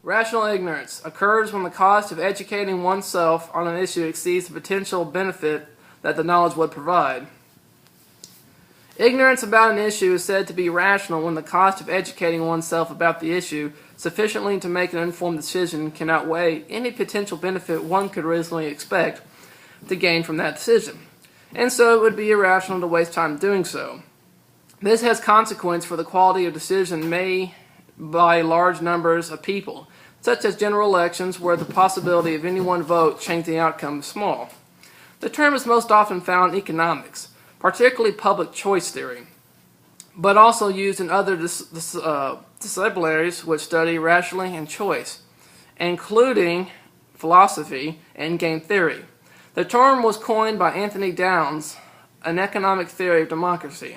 Rational ignorance occurs when the cost of educating oneself on an issue exceeds the potential benefit that the knowledge would provide. Ignorance about an issue is said to be rational when the cost of educating oneself about the issue sufficiently to make an informed decision can outweigh any potential benefit one could reasonably expect to gain from that decision, and so it would be irrational to waste time doing so. This has consequence for the quality of decision made by large numbers of people, such as general elections where the possibility of any one vote changing the outcome is small. The term is most often found in economics, particularly public choice theory, but also used in other disciplinaries which study rationality and choice, including philosophy and game theory. The term was coined by Anthony Downs, an economic theory of democracy.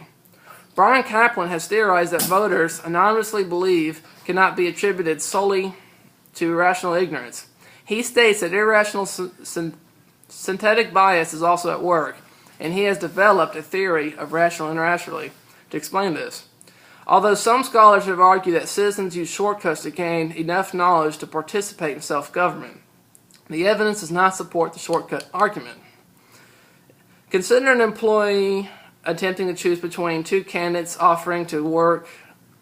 Brian Kaplan has theorized that voters anonymously believe cannot be attributed solely to rational ignorance. He states that irrational synthetic bias is also at work, and he has developed a theory of rational and irrationality to explain this. Although some scholars have argued that citizens use shortcuts to gain enough knowledge to participate in self-government, the evidence does not support the shortcut argument. Consider an employee attempting to choose between two candidates offering to work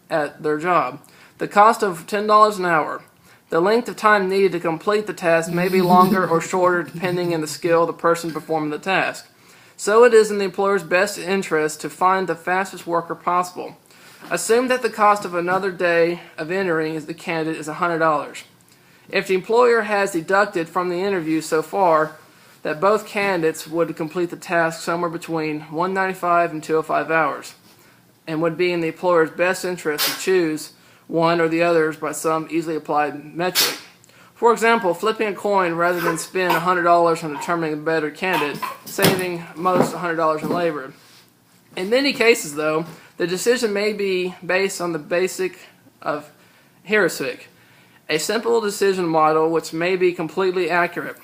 at their job. The cost of $10 an hour. The length of time needed to complete the task may be longer or shorter depending on the skill of the person performing the task. So it is in the employer's best interest to find the fastest worker possible. Assume that the cost of another day of entering the candidate is $100. If the employer has deducted from the interview so far that both candidates would complete the task somewhere between 195 and 205 hours, and would be in the employer's best interest to choose one or the others by some easily applied metric. For example, flipping a coin rather than spend $100 on determining a better candidate, saving most $100 in labor. In many cases, though, the decision may be based on the basic of heuristic, a simple decision model which may be completely accurate.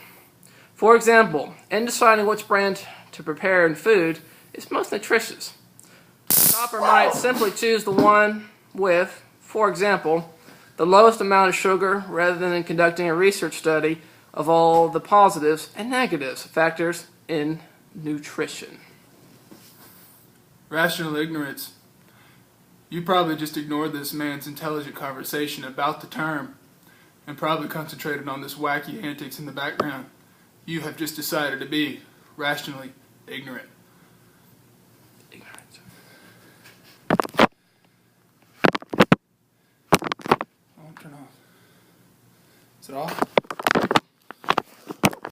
For example, in deciding which brand to prepare in food is most nutritious, the shopper might simply choose the one with, for example, the lowest amount of sugar rather than conducting a research study of all the positives and negatives factors in nutrition. Rational ignorance. You probably just ignored this man's intelligent conversation about the term and probably concentrated on this wacky antics in the background. You have just decided to be rationally ignorant. I'll turn off. Is it off?